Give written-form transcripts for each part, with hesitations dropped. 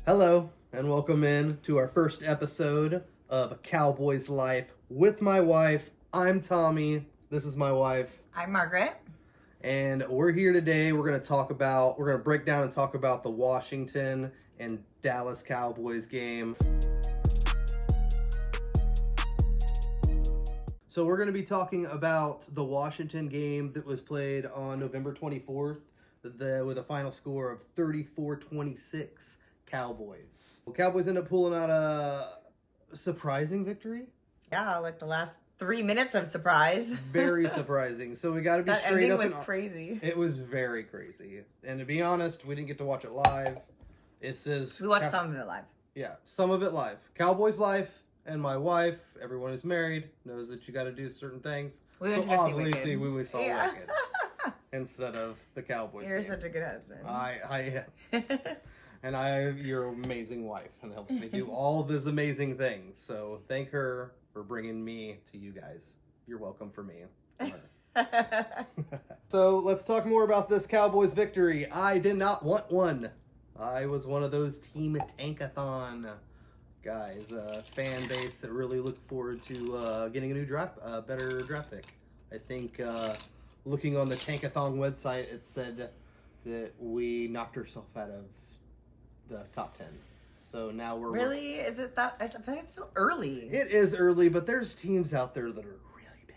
Hello, and welcome in to our first episode of Cowboys Life with my wife. I'm Tommy. This is my wife. I'm Margaret. And we're here today. We're going to break down and talk about the Washington and Dallas Cowboys game. So we're going to be talking about the Washington game that was played on November 24th with a final score of 34-26 Cowboys. Well, Cowboys end up pulling out a surprising victory. Yeah, like the last 3 minutes of surprise. Very surprising. So we got to be straight up. That ending was crazy. It was very crazy. And to be honest, we didn't get to watch it live. It says we watched some of it live. Yeah, some of it live. Cowboys Life and my wife, everyone who's married, knows that you got to do certain things. We went so to go obviously we saw yeah. Wicked instead of the Cowboys. You're game. such a good husband. And you're an amazing wife and helps me do all these amazing things. So thank her for bringing me to you guys. You're welcome for me. So let's talk more about this Cowboys victory. I did not want one. I was one of those Team Tankathon guys, fan base that really look forward to getting a better draft pick. I think looking on the Tankathon website, it said that we knocked ourselves out of the top 10. So now we're... Really? Is it that? I feel like it's still early. It is early, but there's teams out there that are really bad.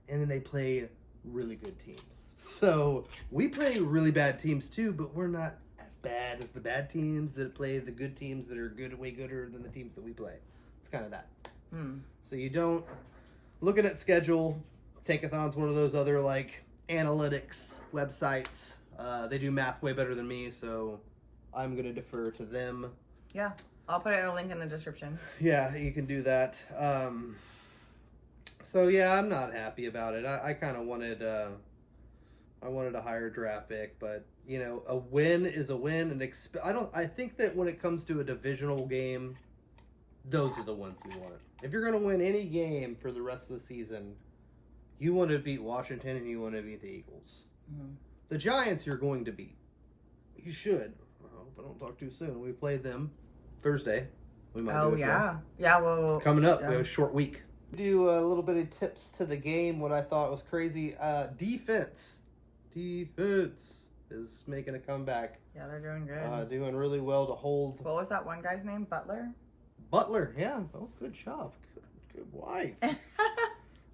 And then they play really good teams. So we play really bad teams too, but we're not as bad as the bad teams that play the good teams that are good, way gooder than the teams that we play. It's kind of that. So you don't... Looking at schedule, Tankathon's one of those other like analytics websites. They do math way better than me, so I'm going to defer to them. Yeah, I'll put a link in the description. Yeah, you can do that. So yeah, I'm not happy about it. I kind of wanted a higher draft pick, but you know, a win is a win, and I think that when it comes to a divisional game, those are the ones you want. If you're going to win any game for the rest of the season, you want to beat Washington and you want to beat the Eagles. The Giants you're going to beat. You should. I hope I don't talk too soon. We played them Thursday. We might do it yeah. Yeah, well... Coming up, yeah. we have a short week. Do a little bit of tips to the game. What I thought was crazy. Defense is making a comeback. Yeah, they're doing good. Doing really well to hold. What was that one guy's name? Butler, yeah. Oh, good job. Good wife.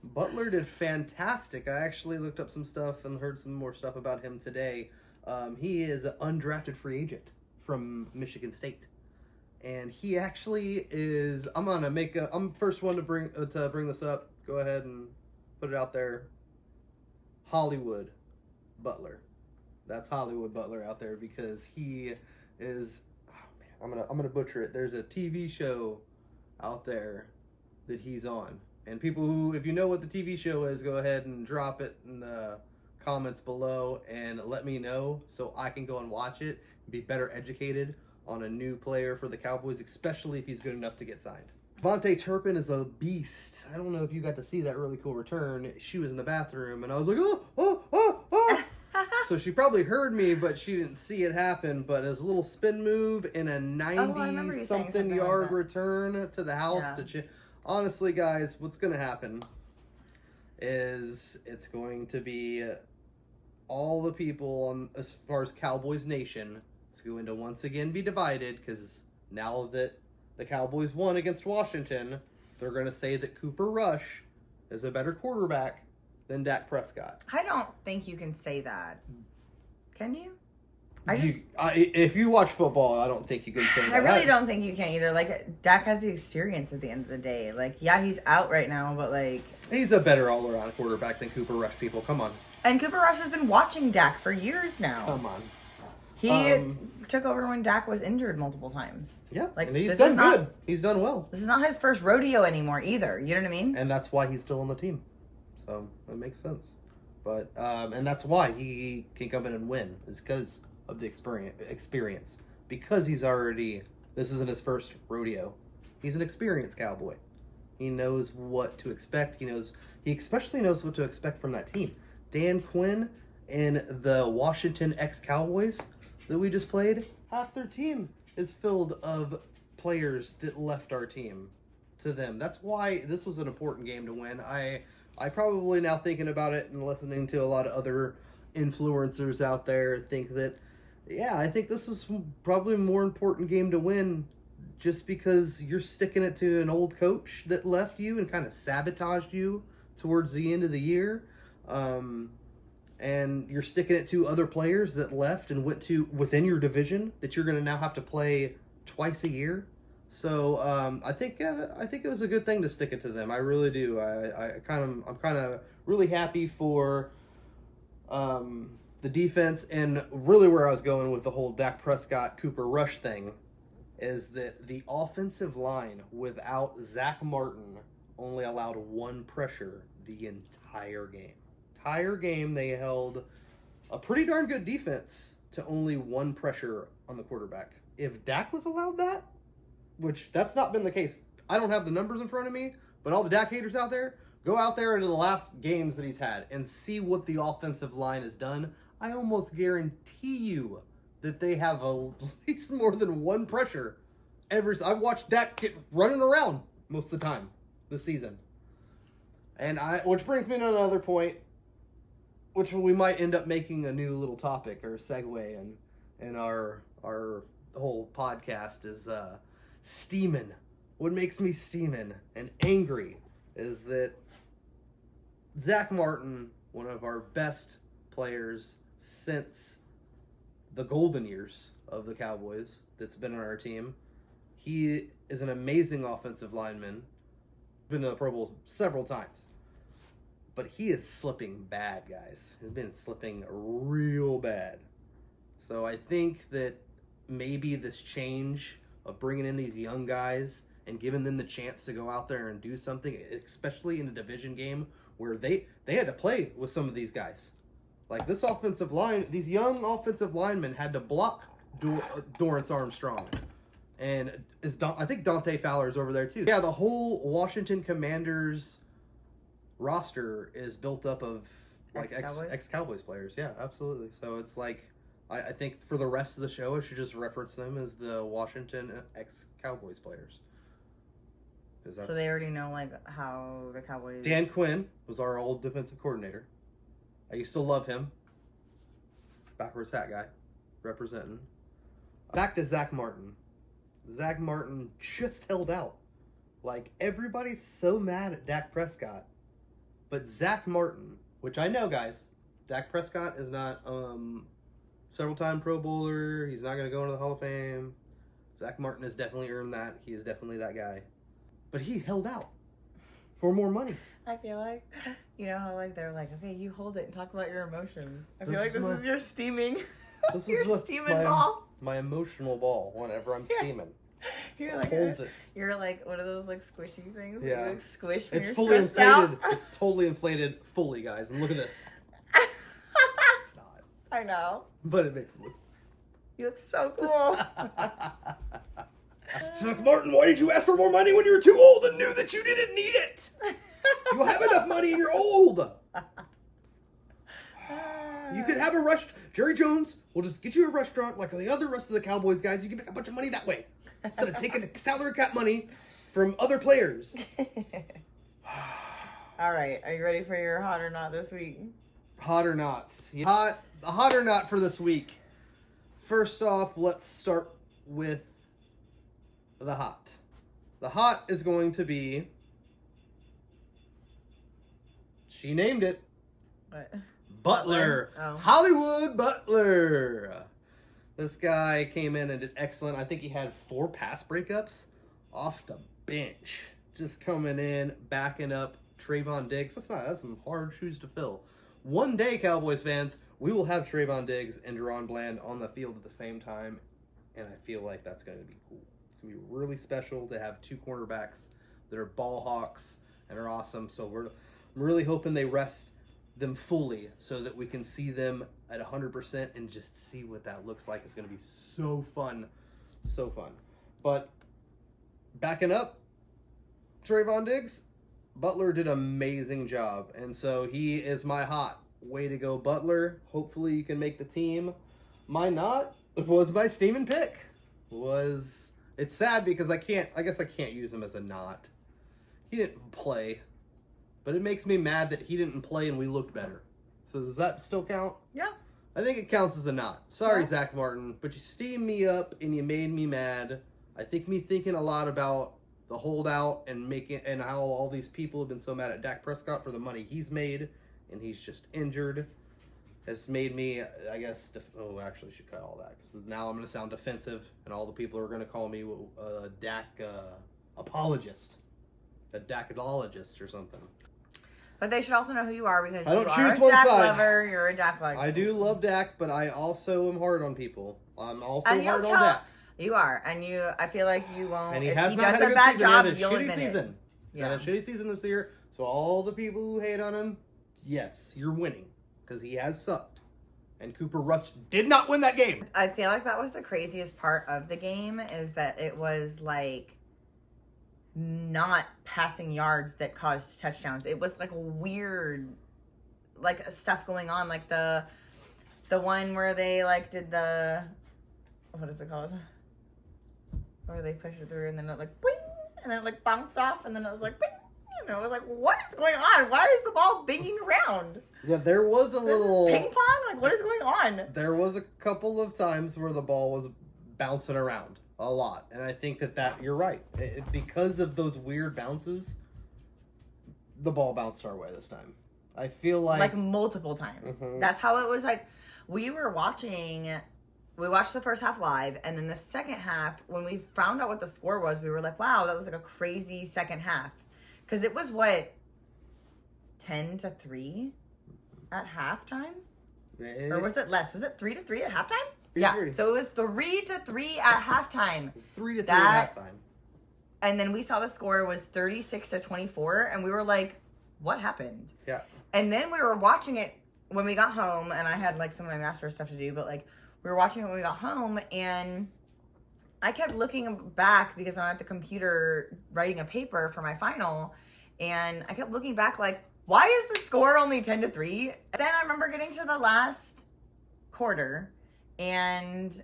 Butler did fantastic. I actually looked up some stuff and heard some more stuff about him today. He is an undrafted free agent from Michigan State, and he actually is. I'm first one to bring this up. Go ahead and put it out there. Hollywood Butler. That's Hollywood Butler out there because he is. Oh man, I'm gonna butcher it. There's a TV show out there that he's on. And people who, if you know what the TV show is, go ahead and drop it in the comments below and let me know so I can go and watch it and be better educated on a new player for the Cowboys, especially if he's good enough to get signed. Vontae Turpin is a beast. I don't know if you got to see that really cool return. She was in the bathroom and I was like, oh. So she probably heard me, but she didn't see it happen. But his little spin move in a 90-something yard like return to the house to honestly, guys, what's going to happen is it's going to be all the people, as far as Cowboys Nation, it's going to once again be divided because now that the Cowboys won against Washington, they're going to say that Cooper Rush is a better quarterback than Dak Prescott. I don't think you can say that. Can you? If you watch football, I don't think you can say that. I really don't think you can either. Like, Dak has the experience at the end of the day. Like, yeah, he's out right now, but like... He's a better all-around quarterback than Cooper Rush, people. Come on. And Cooper Rush has been watching Dak for years now. Come on. He took over when Dak was injured multiple times. Yeah, like, and he's done good. He's done well. This is not his first rodeo anymore either. You know what I mean? And that's why he's still on the team. So, it makes sense. But, and that's why he can come in and win. Is because of the experience. Because this isn't his first rodeo. He's an experienced cowboy. He knows what to expect. He especially knows what to expect from that team. Dan Quinn and the Washington ex-Cowboys that we just played, half their team is filled of players that left our team to them. That's why this was an important game to win. I probably, now thinking about it and listening to a lot of other influencers out there, think that, yeah, I think this is probably a more important game to win, just because you're sticking it to an old coach that left you and kind of sabotaged you towards the end of the year. And you're sticking it to other players that left and went to within your division that you're going to now have to play twice a year. So I think it was a good thing to stick it to them. I really do. I'm kind of really happy for the defense, and really where I was going with the whole Dak Prescott Cooper Rush thing is that the offensive line without Zach Martin only allowed one pressure the entire game. They held a pretty darn good defense to only one pressure on the quarterback. If Dak was allowed that, which that's not been the case. I don't have the numbers in front of me, but all the Dak haters out there, go out there into the last games that he's had and see what the offensive line has done. I almost guarantee you that they have at least more than one pressure. I've watched Dak get running around most of the time this season. And which brings me to another point, which we might end up making a new little topic or segue in our whole podcast is steaming. What makes me steaming and angry is that Zach Martin, one of our best players since the golden years of the Cowboys that's been on our team, he is an amazing offensive lineman, been to the Pro Bowl several times. But he is slipping bad, guys. He's been slipping real bad. So I think that maybe this change of bringing in these young guys and giving them the chance to go out there and do something, especially in a division game where they had to play with some of these guys. Like this offensive line, these young offensive linemen had to block Dorrance Armstrong. And I think Dante Fowler's over there too. Yeah, the whole Washington Commanders roster is built up of like ex-Cowboys players. Yeah, absolutely. So it's like, I think for the rest of the show, I should just reference them as the Washington ex-Cowboys players. So they already know like how the Cowboys... Dan Quinn was our old defensive coordinator. I used to love him. Backwards hat guy. Representing. Back to Zach Martin. Zach Martin just held out. Like, everybody's so mad at Dak Prescott. But Zach Martin, which I know, guys, Dak Prescott is not several-time Pro Bowler. He's not going to go into the Hall of Fame. Zach Martin has definitely earned that. He is definitely that guy. But he held out for more money. I feel like, you know how like they're like, okay, you hold it and talk about your emotions. I feel like this is your steaming. This your is steaming ball. My emotional ball whenever I'm steaming. You're like you're like one of those like squishy things. Yeah. You like squish when it's you're fully stressed out. It's totally inflated fully, guys. And look at this. It's not. I know. But it makes it look. You look so cool. Zach Martin, why did you ask for more money when you were too old and knew that you didn't need it? You have enough money and you're old. You could have a restaurant. Jerry Jones will just get you a restaurant like the other rest of the Cowboys guys. You can make a bunch of money that way. Instead of taking the salary cap money from other players. All right. Are you ready for your hot or not this week? Hot or nots. Hot or not for this week. First off, let's start with the hot. The hot is going to be... She named it. What? Butler. Oh. Hollywood Butler. This guy came in and did excellent. I think he had 4 pass breakups off the bench. Just coming in, backing up Trayvon Diggs. That's some hard shoes to fill. One day, Cowboys fans, we will have Trayvon Diggs and Deron Bland on the field at the same time. And I feel like that's going to be cool. It's going to be really special to have 2 cornerbacks that are ball hawks and are awesome. So I'm really hoping they rest them fully so that we can see them at 100% and just see what that looks like. It's going to be so fun. So fun. But backing up Trayvon Diggs, Butler did an amazing job. And so he is my hot. Way to go, Butler. Hopefully you can make the team. My not was my steaming pick. was, it's sad because I guess I can't use him as a not. He didn't play, but it makes me mad that he didn't play and we looked better. So does that still count? Yeah. I think it counts as a not. Sorry, Yeah. Zach Martin, but you steamed me up and you made me mad. I think me thinking a lot about the holdout and how all these people have been so mad at Dak Prescott for the money he's made and he's just injured has made me, I guess, actually I should cut all that because now I'm going to sound defensive and all the people are going to call me a Dak apologist, a Dakologist or something. But they should also know who you are because I don't you are choose a one Dak side. lover. You're a Dak lover. I do love Dak, but I also am hard on people. I'm also And hard you'll on tell- Dak. You are, and I feel like you won't. And he if has he not does had a a good bad season. job, He had a you'll shitty admit season. it. He's had a shitty season this year. So all the people who hate on him, yes, you're winning because he has sucked. And Cooper Rush did not win that game. I feel like that was the craziest part of the game is that it was like not passing yards that caused touchdowns. It was like weird, like stuff going on, like the one where they like did the, what is it called? Where they pushed it through and then it like bling, and then it like bounced off and then it was like bing, and I was like, what is going on? Why is the ball binging around? Yeah, there was a little This is ping pong? Like, what is going on? There was a couple of times where the ball was bouncing around a lot, and I think that you're right. Because of those weird bounces, the ball bounced our way this time. I feel like multiple times. Mhm. That's how it was. Like we watched the first half live, and then the second half, when we found out what the score was, we were like, wow, that was like a crazy second half. Because it was what, 10-3 at halftime? Or was it less? Was it 3-3 at halftime? Yeah. 3-3. So it was 3-3 at halftime. It was 3-3 That- at halftime. And then we saw the score was 36-24, and we were like, what happened? Yeah. And then we were watching it when we got home, and I had like some of my master's stuff to do, but like we were watching it when we got home, and I kept looking back because I'm at the computer writing a paper for my final, and I kept looking back like, why is the score only 10-3? Then I remember getting to the last quarter, and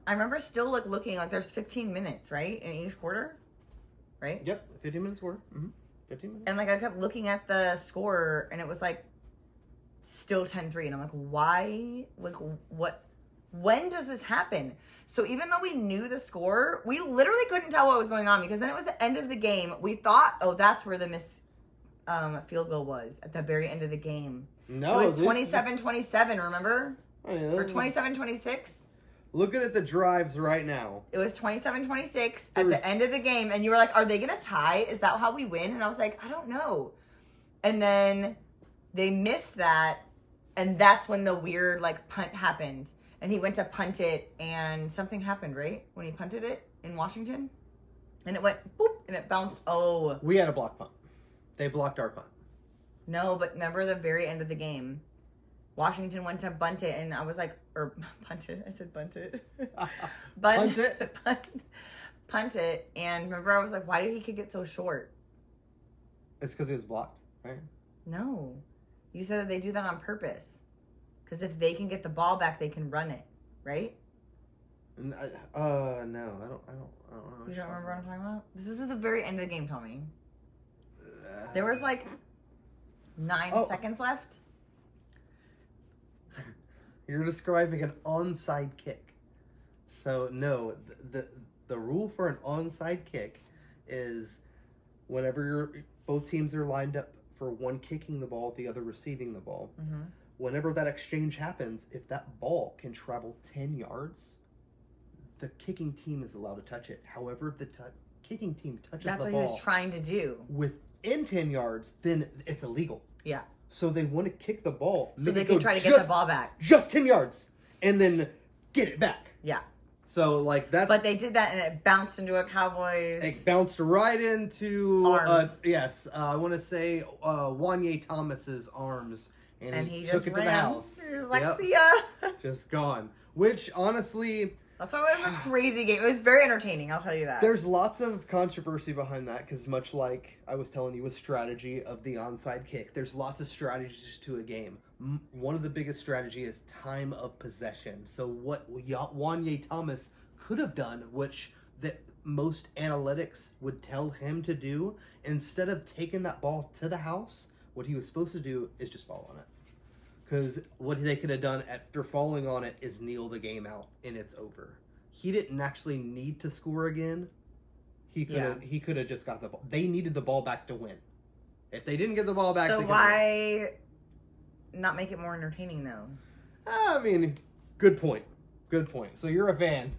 I remember still like looking like there's 15 minutes, right, in each quarter, right? Yep, 15 minutes were. 15 minutes. And like I kept looking at the score, and it was like still 10-3, and I'm like, why? Like what? When does this happen? So even though we knew the score, we literally couldn't tell what was going on because then it was the end of the game. We thought, oh, that's where the field goal was at the very end of the game. No, It was 27-27, remember? Oh, yeah, Or 27-26. Looking at the drives right now. It was 27-26 at the end of the game, and you were like, are they going to tie? Is that how we win? And I was like, I don't know. And then they missed that, and that's when the weird, like, punt happened. And he went to punt it, and something happened, right? When he punted it in Washington? And it went, boop, and it bounced. Oh. We had a block punt. They blocked our punt. No, but remember the very end of the game? Washington went to bunt it, and I was like, or punt it. I said bunt it. Punt it? Punt it. And remember, I was like, why did he kick it so short? It's because he was blocked, right? No. You said that they do that on purpose. Because if they can get the ball back, they can run it, right? No, I don't know. You don't remember what I'm talking about? This was at the very end of the game, Tommy. There was like 9 seconds left. You're describing an onside kick. So no, the rule for an onside kick is whenever both teams are lined up for one kicking the ball, the other receiving the ball. Mm-hmm. Whenever that exchange happens, if that ball can travel 10 yards, the kicking team is allowed to touch it. However, if the kicking team touches That's the what ball he was trying to do. within 10 yards, then it's illegal. Yeah. So they want to kick the ball. So they can try to get the ball back. Just 10 yards. And then get it back. Yeah. So, like, that. But they did that, and it bounced into a Cowboys. It bounced right into, arms. I want to say Wanye Thomas's arms. And he took just it ran. to the house. He was like, Yep. see ya. Just gone. Which, honestly, That's why it was a crazy game. It was very entertaining, I'll tell you that. there's lots of controversy behind that because much like I was telling you with strategy of the onside kick, there's lots of strategies to a game. One of the biggest strategy is time of possession. So what Wanye Thomas could have done, which that most analytics would tell him to do, instead of taking that ball to the house, what he was supposed to do is just fall on it. Because what they could have done after falling on it is kneel the game out, and it's over. He didn't actually need to score again. He could have just got the ball. They needed the ball back to win. If they didn't get the ball back, so why not make it more entertaining though? I mean, good point. Good point. So you're a fan.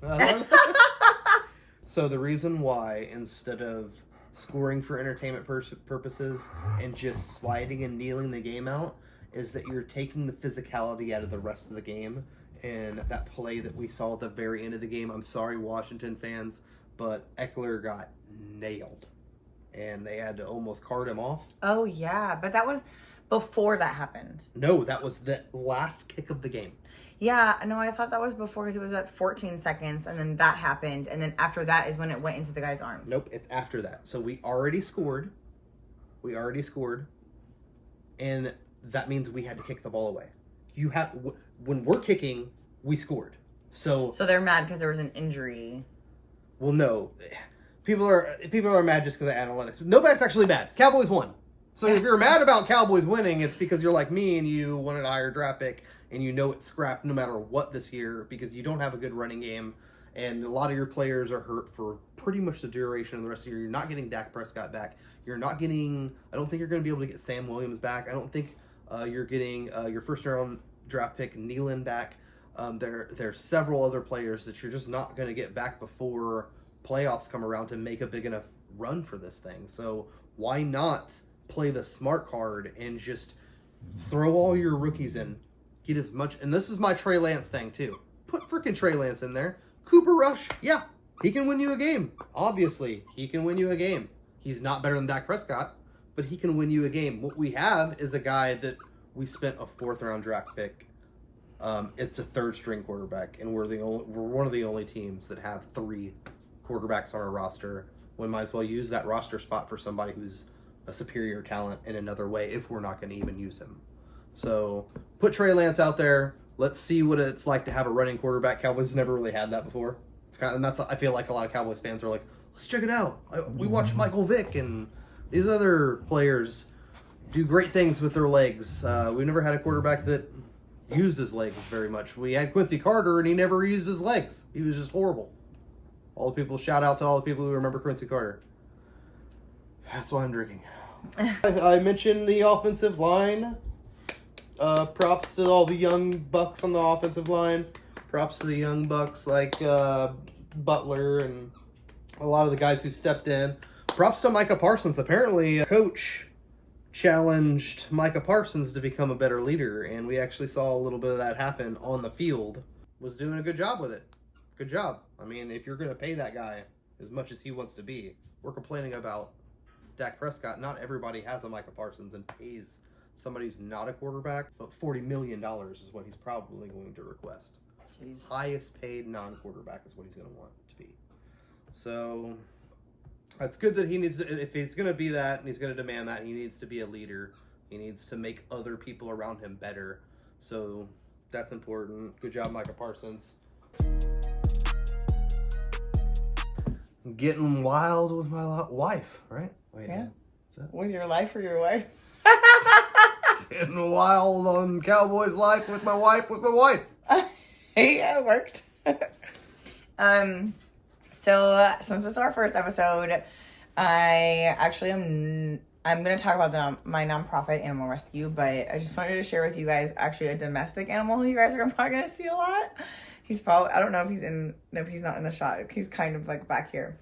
So the reason why, instead of scoring for entertainment purposes and just sliding and kneeling the game out, is that you're taking the physicality out of the rest of the game. And that play that we saw at the very end of the game, I'm sorry, Washington fans, but Eckler got nailed. And they had to almost cart him off. Oh, yeah. But that was before that happened. No, that was the last kick of the game. Yeah, no, I thought that was before because it was at 14 seconds, and then that happened, and then after that is when it went into the guy's arms. Nope, it's after that. So we already scored. And that means we had to kick the ball away. When we're kicking, we scored. So they're mad because there was an injury. Well, no. People are mad just because of analytics. Nobody's actually mad. Cowboys won. So if you're mad about Cowboys winning, it's because you're like me and you wanted a higher draft pick and you know it's scrapped no matter what this year because you don't have a good running game and a lot of your players are hurt for pretty much the duration of the rest of the year. You're not getting Dak Prescott back. I don't think you're going to be able to get Sam Williams back. I don't think you're getting your first round draft pick Nealon back. There's several other players that you're just not going to get back before playoffs come around to make a big enough run for this thing. So why not play the smart card and just throw all your rookies in, get as much, and this is my Trey Lance thing too. Put freaking Trey Lance in there. Cooper Rush, yeah, he can win you a game. Obviously, he can win you a game. He's not better than Dak Prescott, but he can win you a game. What we have is a guy that we spent a 4th round draft pick. It's a 3rd string quarterback, and we're one of the only teams that have 3 quarterbacks on our roster. We might as well use that roster spot for somebody who's a superior talent in another way if we're not going to even use him. So put Trey Lance out there. Let's see what it's like to have a running quarterback. Cowboys never really had that before. I feel like a lot of Cowboys fans are like, let's check it out. We watched Michael Vick and these other players do great things with their legs. We've never had a quarterback that used his legs very much. We had Quincy Carter and he never used his legs. He was just horrible. Shout out to all the people who remember Quincy Carter. That's why I'm drinking. I mentioned the offensive line. Props to all the young bucks on the offensive line. Props to the young bucks like Butler and a lot of the guys who stepped in. Props to Micah Parsons. Apparently, a coach challenged Micah Parsons to become a better leader, and we actually saw a little bit of that happen on the field. Was doing a good job with it. Good job. I mean, if you're going to pay that guy as much as he wants to be, we're complaining about Dak Prescott. Not everybody has a Micah Parsons and pays somebody who's not a quarterback, but $40 million is what he's probably going to request. Jeez. Highest paid non-quarterback is what he's going to want to be. So it's good that he needs to, if he's going to be that and he's going to demand that, he needs to be a leader. He needs to make other people around him better. So that's important. Good job, Micah Parsons. Getting wild with my wife, right? Wait, yeah. With your life or your wife? Getting wild on Cowboys life with my wife. Yeah, it worked. So since it's our first episode, I'm going to talk about my nonprofit animal rescue, but I just wanted to share with you guys actually a domestic animal who you guys are not going to see a lot. He's probably, I don't know if he's not in the shot. He's kind of like back here.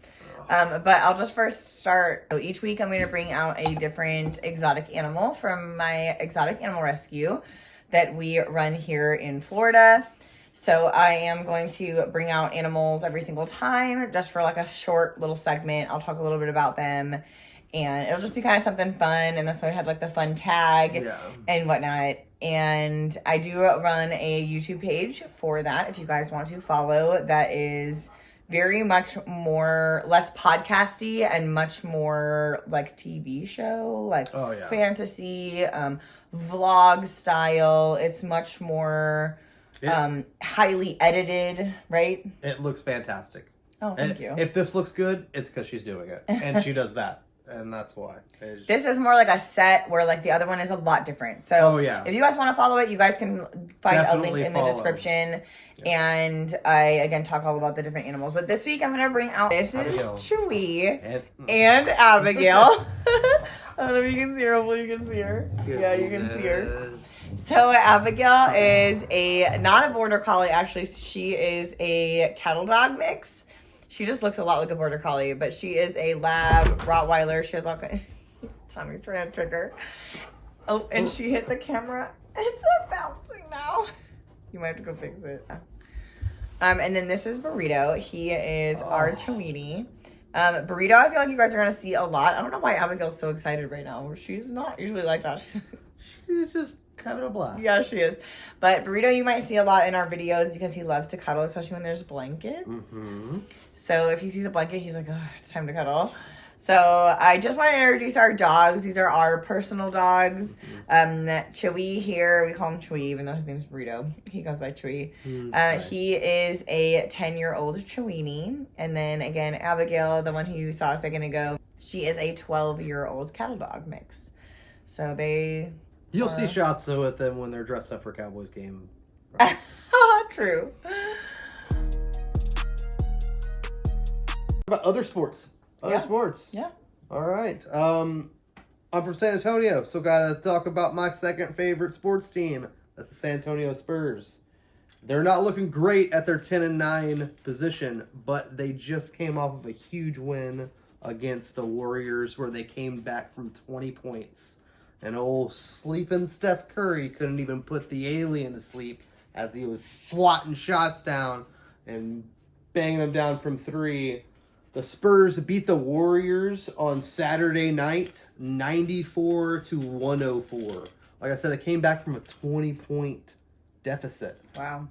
But I'll just first start. So each week I'm going to bring out a different exotic animal from my exotic animal rescue that we run here in Florida. So I am going to bring out animals every single time just for like a short little segment. I'll talk a little bit about them and it'll just be kind of something fun. And that's why I had like the fun tag and whatnot. And I do run a YouTube page for that if you guys want to follow. That is very much less podcasty and much more like TV show, like fantasy, vlog style. It's much more Yeah. Highly edited, right? It looks fantastic. Oh, thank you. If this looks good, it's because she's doing it. And she does that. And that's why. This is more like a set where like the other one is a lot different. So if you guys want to follow it, you guys can find Definitely a link in the description. Yeah. And I, again, talk all about the different animals. But this week I'm going to bring out, this Abigail. is Chewie and Abigail. I don't know if you can see her. Hopefully you can see her. Yeah, you can see her. So Abigail is not a border collie, actually. She is a cattle dog mix. She just looks a lot like a border collie, but she is a lab Rottweiler. She has all kinds. Tommy's trying to trick her. Oh, and she hit the camera. It's bouncing now. You might have to go fix it. And then this is Burrito. He is our Chewini. Burrito, I feel like you guys are going to see a lot. I don't know why Abigail's so excited right now. She's not usually like that. She's just kind of a blast. Yeah, she is. But Burrito, you might see a lot in our videos because he loves to cuddle, especially when there's blankets. Mm-hmm. So if he sees a blanket, he's like, oh, it's time to cuddle. So I just want to introduce our dogs. These are our personal dogs. Chewie here, we call him Chewie, even though his name's Burrito. He goes by Chewie. He is a 10-year-old Chewini. And then again, Abigail, the one who you saw a second ago, she is a 12-year-old cattle dog mix. So they... You'll see shots with them when they're dressed up for Cowboys game. Right? True. About other sports. Sports. Yeah. All right. I'm from San Antonio, so gotta talk about my second favorite sports team. That's the San Antonio Spurs. They're not looking great at their 10-9 position, but they just came off of a huge win against the Warriors where they came back from 20 points. And old sleeping Steph Curry couldn't even put the alien to sleep as he was swatting shots down and banging them down from 3. The Spurs beat the Warriors on Saturday night, 94-104. Like I said, they came back from a 20-point deficit. Wow.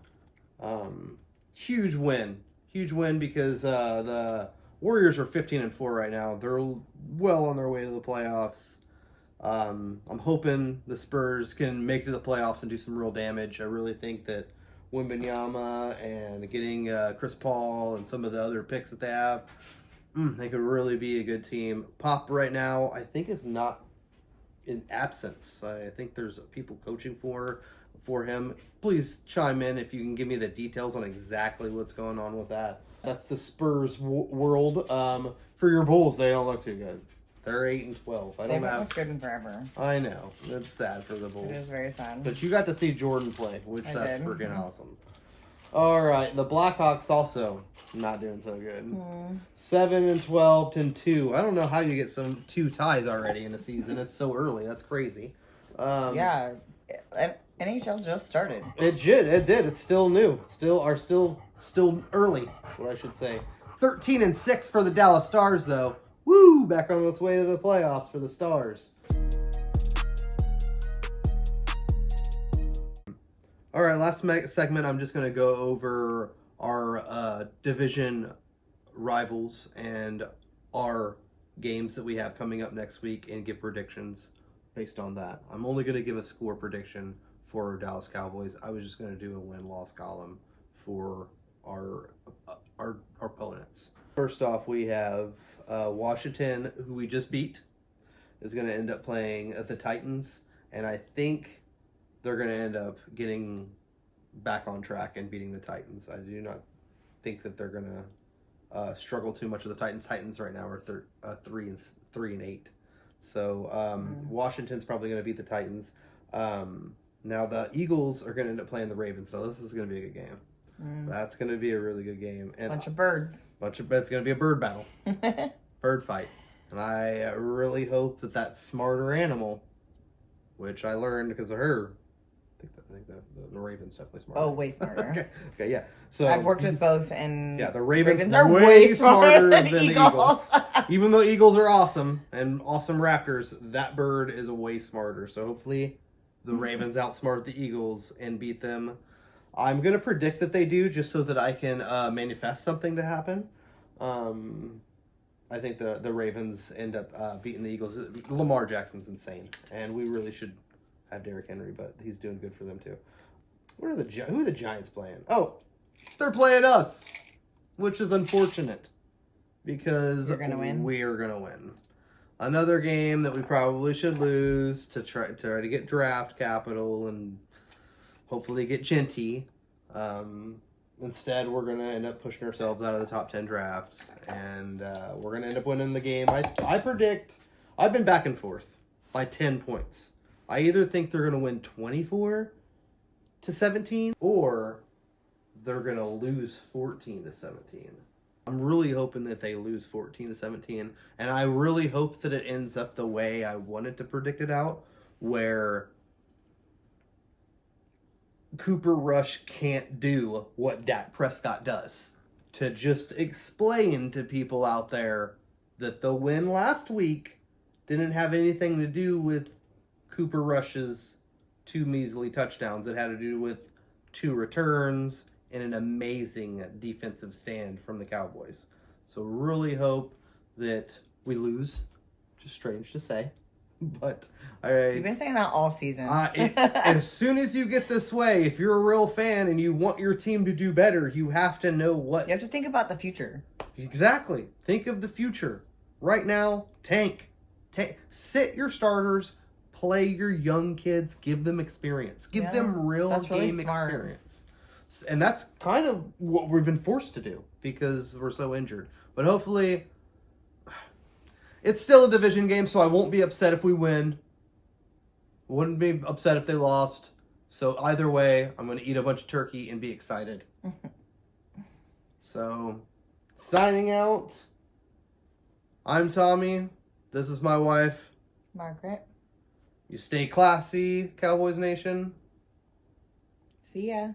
Huge win. Huge win because the Warriors are 15-4 right now. They're well on their way to the playoffs. I'm hoping the Spurs can make it to the playoffs and do some real damage. I really think that Wembanyama and getting Chris Paul and some of the other picks that they have, they could really be a good team. Pop right now, I think, is not in absence. I think there's people coaching for him. Please chime in if you can give me the details on exactly what's going on with that. That's the Spurs world. For your Bulls, they don't look too good. They're 8-12. They haven't looked good in forever. I know. It's sad for the Bulls. It is very sad. But you got to see Jordan play, which that's freaking awesome. All right, the Blackhawks also not doing so good. 7-12 and 2. I don't know how you get 2 ties already in a season. It's so early. That's crazy. Yeah, NHL just started. It did. It's still new. Still early. That's what I should say. 13-6 for the Dallas Stars, though. Woo! Back on its way to the playoffs for the Stars. All right, last segment, I'm just going to go over our division rivals and our games that we have coming up next week and give predictions based on that. I'm only going to give a score prediction for Dallas Cowboys. I was just going to do a win-loss column for our opponents. First off, we have Washington, who we just beat, is going to end up playing the Titans, and I think they're going to end up getting back on track and beating the Titans. I do not think that they're going to struggle too much with the Titans. Titans right now are 3-8. So Washington's probably going to beat the Titans. Now the Eagles are going to end up playing the Ravens. So this is going to be a good game. That's going to be a really good game. And bunch of birds. It's going to be a bird battle. Bird fight. And I really hope that smarter animal, which I learned because of her, I think the Ravens definitely smarter. Oh, way smarter. Okay, yeah. So I've worked with both, and yeah, the Ravens are way smarter than the Eagles. Even though Eagles are awesome and awesome Raptors, that bird is way smarter. So hopefully the Ravens outsmart the Eagles and beat them. I'm going to predict that they do just so that I can manifest something to happen. I think the Ravens end up beating the Eagles. Lamar Jackson's insane, and we really should have Derrick Henry, but he's doing good for them too. Who are the Giants playing? Oh, they're playing us, which is unfortunate because You're gonna win? we're gonna win. Another game that we probably should lose to try to get draft capital and hopefully get Genty. Instead, we're gonna end up pushing ourselves out of the top 10 draft, and we're gonna end up winning the game. I predict. I've been back and forth by 10 points. I either think they're gonna win 24-17, or they're gonna lose 14-17. I'm really hoping that they lose 14-17, and I really hope that it ends up the way I wanted to predict it out, where Cooper Rush can't do what Dak Prescott does. To just explain to people out there that the win last week didn't have anything to do with Cooper Rush's 2 measly touchdowns. It had to do with 2 returns and an amazing defensive stand from the Cowboys. So really hope that we lose. Just strange to say. But You've been saying that all season. as soon as you get this way, if you're a real fan and you want your team to do better, you have to know what... You have to think about the future. Exactly. Think of the future. Right now, tank. Sit your starters, play your young kids, give them experience. Give them real game experience. And that's kind of what we've been forced to do because we're so injured. But hopefully... It's still a division game, so I won't be upset if we win. Wouldn't be upset if they lost. So either way, I'm going to eat a bunch of turkey and be excited. So, signing out. I'm Tommy. This is my wife. Margaret. You stay classy, Cowboys Nation. See ya.